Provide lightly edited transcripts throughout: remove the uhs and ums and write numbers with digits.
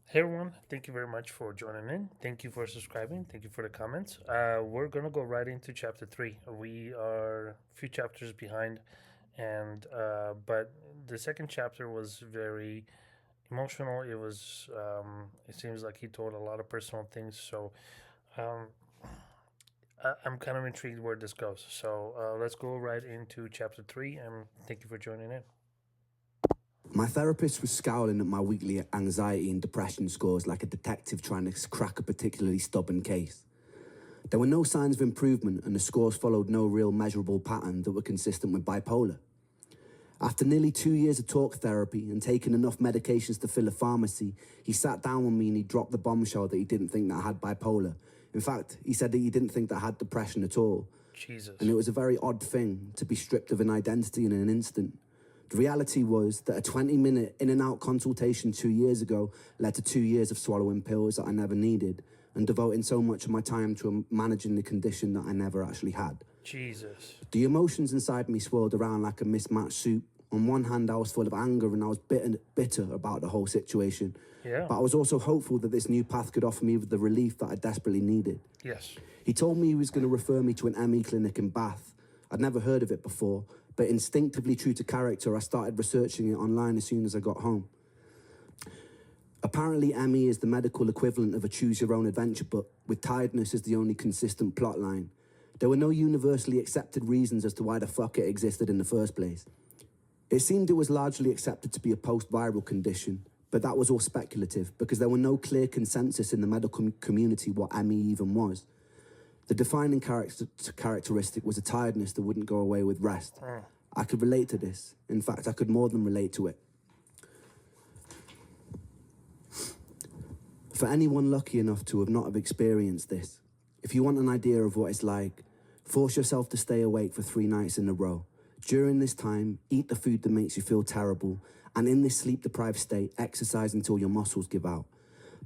Hey everyone, thank you very much for joining in. Thank you for subscribing. Thank you for the comments. We're gonna go right into chapter three. We are a few chapters behind, and but the second chapter was very emotional. It seems like he told a lot of personal things. So um, I'm kind of intrigued where this goes. So let's go right into chapter three, and thank you for joining in. My therapist was scowling at my weekly anxiety and depression scores like a detective trying to crack a particularly stubborn case. There were no signs of improvement, and the scores followed no real measurable pattern that were consistent with bipolar. After nearly 2 years of talk therapy and taking enough medications to fill a pharmacy, he sat down with me and he dropped the bombshell that he didn't think that I had bipolar. In fact, he said that he didn't think that I had depression at all. And Jesus. it was a very odd thing to be stripped of an identity in an instant. The reality was that a 20-minute in and out consultation 2 years ago led to 2 years of swallowing pills that I never needed and devoting so much of my time to managing the condition that I never actually had. Jesus. The emotions inside me swirled around like a mismatched soup. On one hand, I was full of anger and I was bitter about the whole situation. Yeah. But I was also hopeful that this new path could offer me the relief that I desperately needed. Yes. He told me he was going to refer me to an ME clinic in Bath. I'd never heard of it before, but instinctively true to character, I started researching it online as soon as I got home. Apparently, ME is the medical equivalent of a choose-your-own-adventure book, with tiredness as the only consistent plotline. There were no universally accepted reasons as to why the fuck it existed in the first place. It seemed it was largely accepted to be a post-viral condition, but that was all speculative because there were no clear consensus in the medical community what ME even was. The defining characteristic was a tiredness that wouldn't go away with rest. I could relate to this. In fact, I could more than relate to it. For anyone lucky enough to have not have experienced this, if you want an idea of what it's like, force yourself to stay awake for 3 nights in a row. During this time, eat the food that makes you feel terrible, and in this sleep-deprived state, exercise until your muscles give out.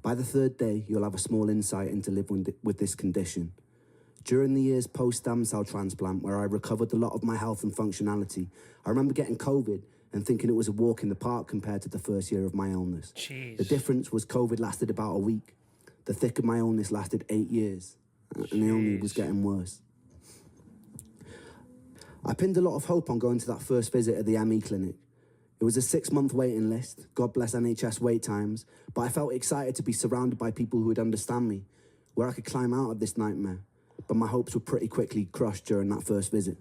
By the third day, you'll have a small insight into living with this condition. During the years post-stem cell transplant, where I recovered a lot of my health and functionality, I remember getting COVID and thinking it was a walk in the park compared to the first year of my illness. The Jeez. difference was COVID lasted about a week. The thick of my illness lasted 8 years, and the illness was Jeez. getting worse. I pinned a lot of hope on going to that first visit at the ME clinic. It was a 6-month waiting list, God bless NHS wait times, but I felt excited to be surrounded by people who would understand me, where I could climb out of this nightmare. But my hopes were pretty quickly crushed during that first visit.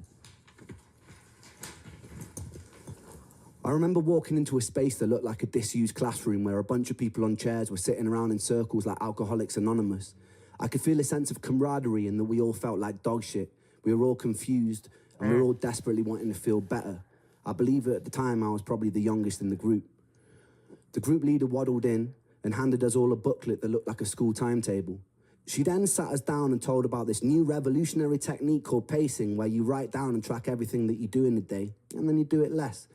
I remember walking into a space that looked like a disused classroom where a bunch of people on chairs were sitting around in circles like Alcoholics Anonymous. I could feel a sense of camaraderie and that we all felt like dog shit. We were all confused and we were all desperately wanting to feel better. I believe at the time I was probably the youngest in the group. The group leader waddled in and handed us all a booklet that looked like a school timetable. She then sat us down and told about this new revolutionary technique called pacing, where you write down and track everything that you do in a day, and then you do it less.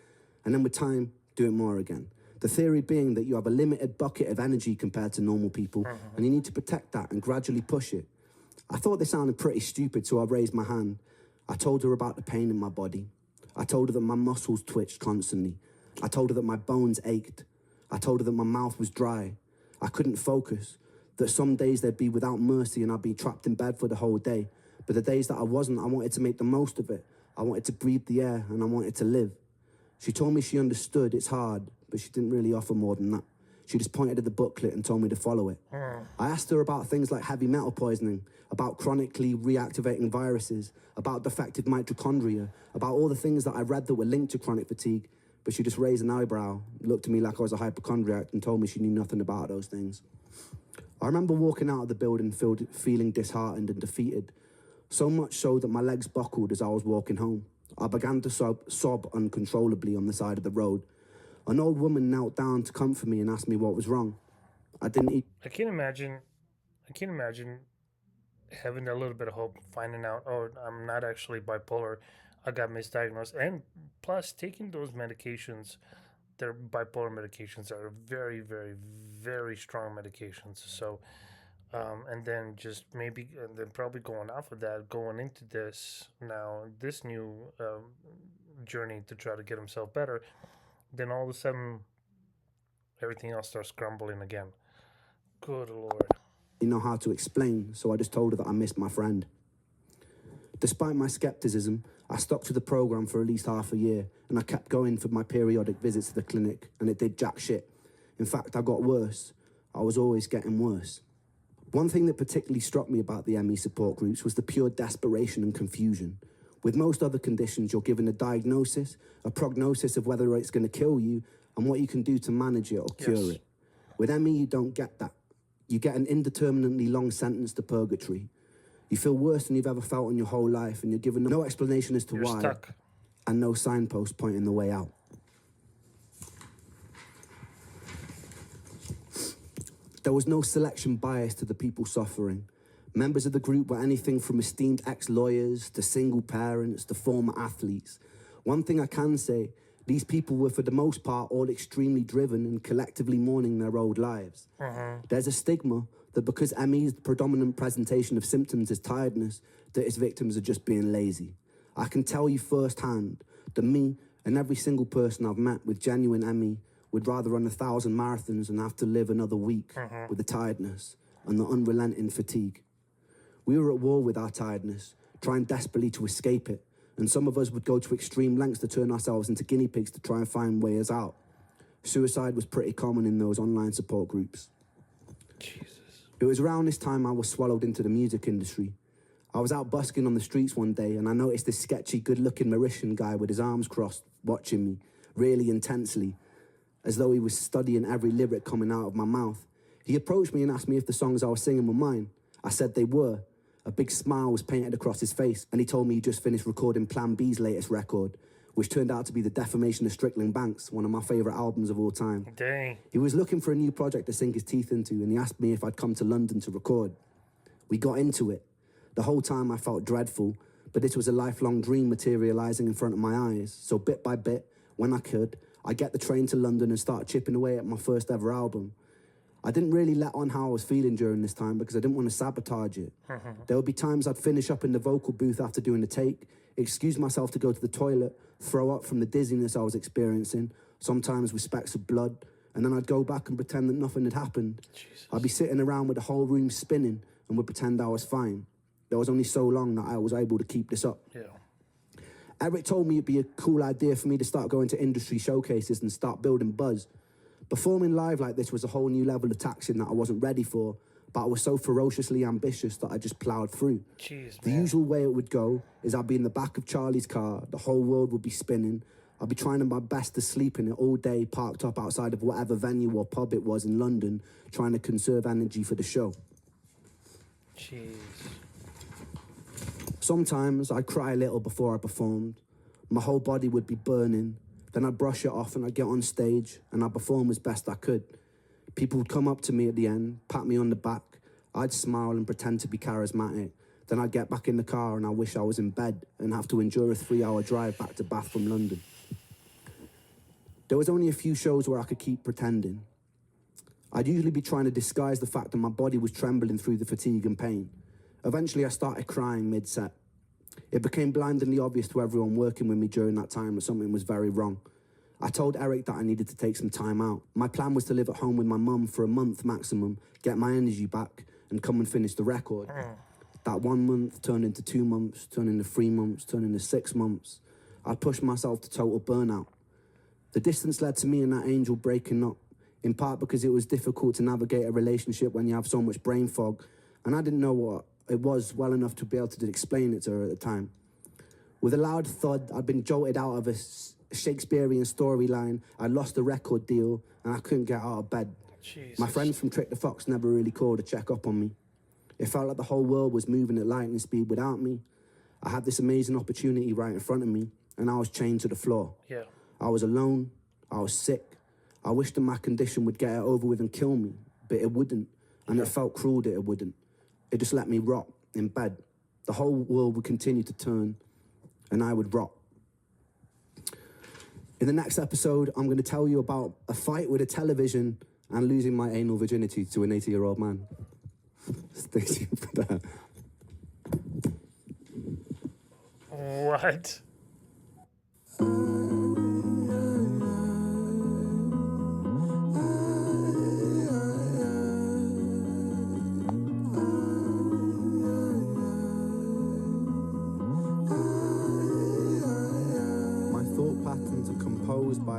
And then with time, do it more again. The theory being that you have a limited bucket of energy compared to normal people, and you need to protect that and gradually push it. I thought this sounded pretty stupid, so I raised my hand. I told her about the pain in my body. I told her that my muscles twitched constantly. I told her that my bones ached. I told her that my mouth was dry. I couldn't focus. That some days they'd be without mercy and I'd be trapped in bed for the whole day. But the days that I wasn't, I wanted to make the most of it. I wanted to breathe the air and I wanted to live. She told me she understood it's hard, but she didn't really offer more than that. She just pointed at the booklet and told me to follow it. I asked her about things like heavy metal poisoning, about chronically reactivating viruses, about defective mitochondria, about all the things that I read that were linked to chronic fatigue, but she just raised an eyebrow, looked at me like I was a hypochondriac and told me she knew nothing about those things. I remember walking out of the building feeling disheartened and defeated, so much so that my legs buckled as I was walking home. I began to sob uncontrollably on the side of the road. An old woman knelt down to comfort me and asked me what was wrong. I didn't eat. I can't imagine. I can't imagine having a little bit of hope, finding out, oh, I'm not actually bipolar. I got misdiagnosed, and plus taking those medications. Their bipolar medications are very, very, very strong medications. So, and then just maybe, and then probably going off of that, going into this now, this new journey to try to get himself better. Then all of a sudden, everything else starts crumbling again. Good Lord. Didn't know how to explain, so I just told her that I missed my friend. Despite my skepticism, I stuck to the program for at least half a year, and I kept going for my periodic visits to the clinic, and it did jack shit. In fact, I got worse. I was always getting worse. One thing that particularly struck me about the ME support groups was the pure desperation and confusion. With most other conditions, you're given a diagnosis, a prognosis of whether it's going to kill you, and what you can do to manage it or cure it. With ME, you don't get that. You get an indeterminately long sentence to purgatory. You feel worse than you've ever felt in your whole life, and you're given no explanation as to You're why, stuck. and no signpost pointing the way out. There was no selection bias to the people suffering. Members of the group were anything from esteemed ex-lawyers to single parents to former athletes. One thing I can say, these people were for the most part all extremely driven and collectively mourning their old lives. There's a stigma that because ME's predominant presentation of symptoms is tiredness, that its victims are just being lazy. I can tell you firsthand that me and every single person I've met with genuine ME would rather run 1,000 marathons and have to live another week with the tiredness and the unrelenting fatigue. We were at war with our tiredness, trying desperately to escape it, and some of us would go to extreme lengths to turn ourselves into guinea pigs to try and find ways out. Suicide was pretty common in those online support groups. Jesus. It was around this time I was swallowed into the music industry. I was out busking on the streets one day and I noticed this sketchy, good-looking Mauritian guy with his arms crossed watching me, really intensely, as though he was studying every lyric coming out of my mouth. He approached me and asked me if the songs I was singing were mine. I said they were. A big smile was painted across his face, and he told me he just finished recording Plan B's latest record, which turned out to be The Defamation of Strickland Banks, one of my favourite albums of all time. Dang. He was looking for a new project to sink his teeth into, and he asked me if I'd come to London to record. We got into it. The whole time I felt dreadful, but this was a lifelong dream materialising in front of my eyes. So bit by bit, when I could, I'd get the train to London and start chipping away at my first ever album. I didn't really let on how I was feeling during this time because I didn't want to sabotage it. There would be times I'd finish up in the vocal booth after doing the take, excuse myself to go to the toilet, throw up from the dizziness I was experiencing, sometimes with specks of blood, and then I'd go back and pretend that nothing had happened. Jesus. I'd be sitting around with the whole room spinning and would pretend I was fine. There was only so long that I was able to keep this up. Yeah. Eric told me it'd be a cool idea for me to start going to industry showcases and start building buzz. Performing live like this was a whole new level of taxing that I wasn't ready for, but I was so ferociously ambitious that I just ploughed through. Jeez, The man. usual way it would go is I'd be in the back of Charlie's car, the whole world would be spinning, I'd be trying my best to sleep in it all day, parked up outside of whatever venue or pub it was in London, trying to conserve energy for the show. Jeez. Sometimes I'd cry a little before I performed. My whole body would be burning. Then I'd brush it off and I'd get on stage and I'd perform as best I could. People would come up to me at the end, pat me on the back. I'd smile and pretend to be charismatic. Then I'd get back in the car and I wish I was in bed and have to endure a 3-hour drive back to Bath from London. There was only a few shows where I could keep pretending. I'd usually be trying to disguise the fact that my body was trembling through the fatigue and pain. Eventually I started crying mid-set. It became blindingly obvious to everyone working with me during that time that something was very wrong. I told Eric that I needed to take some time out. My plan was to live at home with my mum for a month maximum, get my energy back, and come and finish the record. That 1 month turned into 2 months, turned into 3 months, turned into 6 months. I pushed myself to total burnout. The distance led to me and that angel breaking up, in part because it was difficult to navigate a relationship when you have so much brain fog, and I didn't know what it was well enough to be able to explain it to her at the time. With a loud thud, I'd been jolted out of a Shakespearean storyline, I lost a record deal, and I couldn't get out of bed. Jesus. My friends from Trick the Fox never really called to check up on me. It felt like the whole world was moving at lightning speed without me. I had this amazing opportunity right in front of me, and I was chained to the floor. Yeah. I was alone, I was sick. I wished that my condition would get it over with and kill me, but it wouldn't, and it felt cruel that it wouldn't. It just let me rot in bed. The whole world would continue to turn, and I would rot. In the next episode, I'm going to tell you about a fight with a television and losing my anal virginity to an 80-year-old man. Stay tuned for that. What?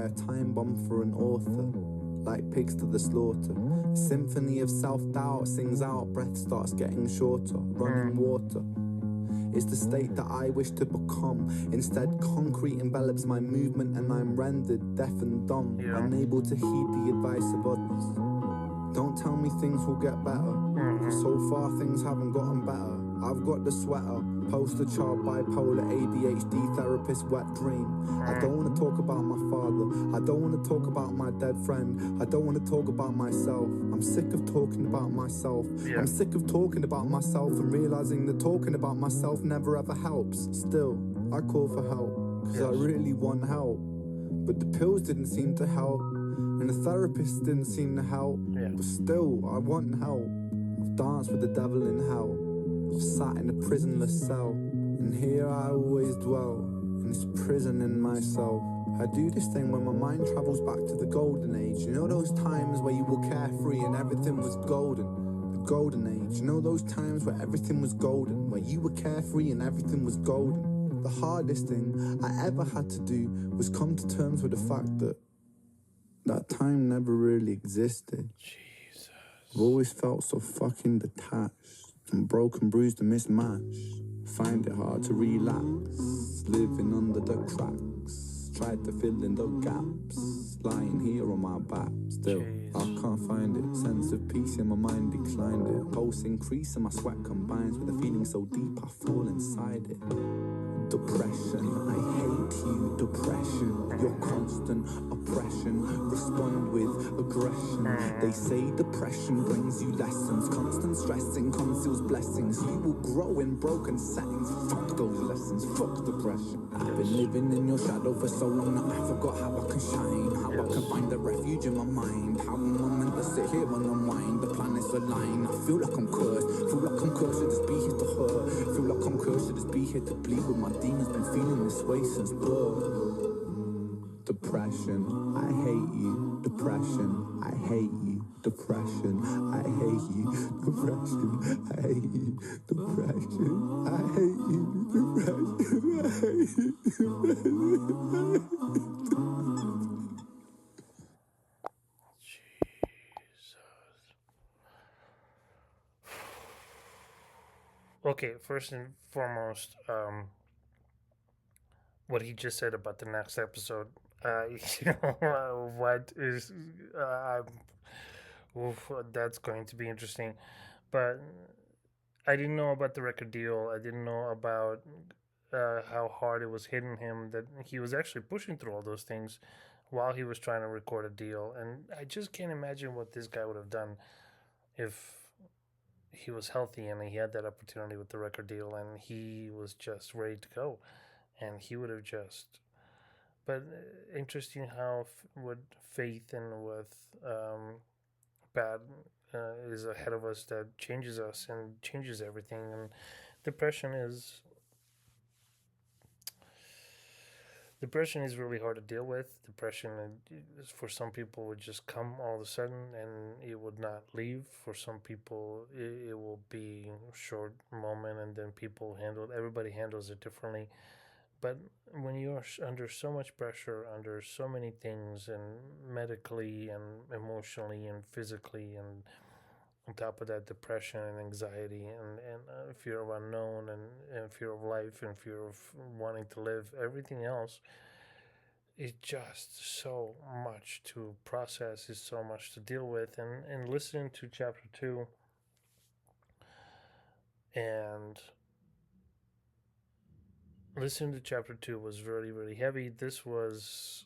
a time bomb for an author, like pigs to the slaughter. A symphony of self-doubt sings out, breath starts getting shorter, running water. It's the state that I wish to become. Instead, concrete envelops my movement and I'm rendered deaf and dumb, unable to heed the advice of others. Don't tell me things will get better, cause so far things haven't gotten better. I've got the sweater, poster child, bipolar, ADHD, therapist, wet dream. I don't want to talk about my father, I don't want to talk about my dead friend, I don't want to talk about myself. I'm sick of talking about myself. I'm sick of talking about myself and realizing that talking about myself never ever helps. Still, I call for help, cause I really want help. But the pills didn't seem to help, and the therapist didn't seem to help. But still, I want help. I've danced with the devil in hell, I've sat in a prisonless cell, and here I always dwell, in this prison in myself. I do this thing when my mind travels back to the golden age. You know those times where you were carefree and everything was golden? The golden age. You know those times where everything was golden, where you were carefree and everything was golden? The hardest thing I ever had to do was come to terms with the fact that that time never really existed. Jesus. I've always felt so fucking detached and broken, bruised and mismatched. Find it hard to relax, living under the cracks. Tried to fill in the gaps, lying here on my back. Still, I can't find it. Sense of peace in my mind declined it. Pulse increase and my sweat combines with a feeling so deep I fall inside it. Depression, I hate you, depression. Your constant oppression, respond with aggression. They say depression brings you lessons. Constant stressing conceals blessings. You will grow in broken settings. Fuck those lessons, fuck depression. I've been living in your shadow for so long that I forgot how I can shine. How I can find a refuge in my mind. How am I meant to sit here and unwind? The planets align. I feel like I'm cursed. Feel like I'm cursed to just be here to hurt. Feel like I'm cursed to just be here to bleed with my demons. Been feeling this way since birth. Depression, I hate you. Depression, I hate you. Depression, I hate you. Depression, I hate you. Depression, I hate you. Depression, I hate you. Jesus. Okay, first and foremost, what he just said about the next episode. What is? That's going to be interesting. But I didn't know about the record deal. I didn't know about how hard it was hitting him. That he was actually pushing through all those things while he was trying to record a deal. And I just can't imagine what this guy would have done if he was healthy and he had that opportunity with the record deal and he was just ready to go, and he would have just. But interesting how with faith and with bad is ahead of us that changes us and changes everything. And depression is depression is really hard to deal with. Depression for some people would just come all of a sudden and it would not leave. For some people it will be a short moment and then people handle everybody handles it differently. But when you're under so much pressure, under so many things, and medically and emotionally and physically, and on top of that, depression and anxiety and fear of unknown and fear of life and fear of wanting to live, everything else is just so much to process, is so much to deal with. And listening to chapter 2 and listening to chapter 2 was really, really heavy. This was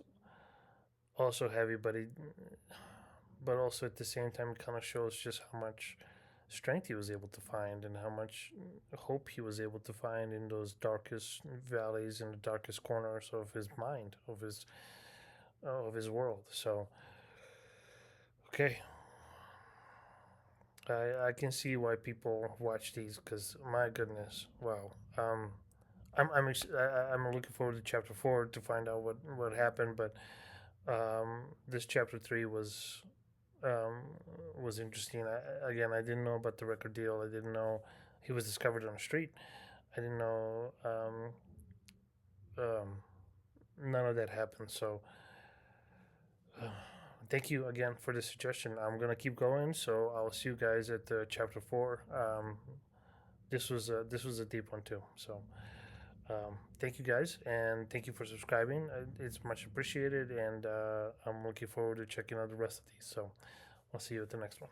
also heavy, but also at the same time, it kind of shows just how much strength he was able to find and how much hope he was able to find in those darkest valleys and the darkest corners of his mind, of his world. So, okay, I can see why people watch these because my goodness, wow. I'm looking forward to chapter 4 to find out what happened, but this chapter 3 um, was interesting. I didn't know about the record deal. I didn't know he was discovered on the street. I didn't know none of that happened. So thank you again for the suggestion. I'm gonna keep going, so I'll see you guys at chapter 4. This was a deep one too. So thank you guys, and thank you for subscribing. It's much appreciated, and I'm looking forward to checking out the rest of these. So I'll see you at the next one.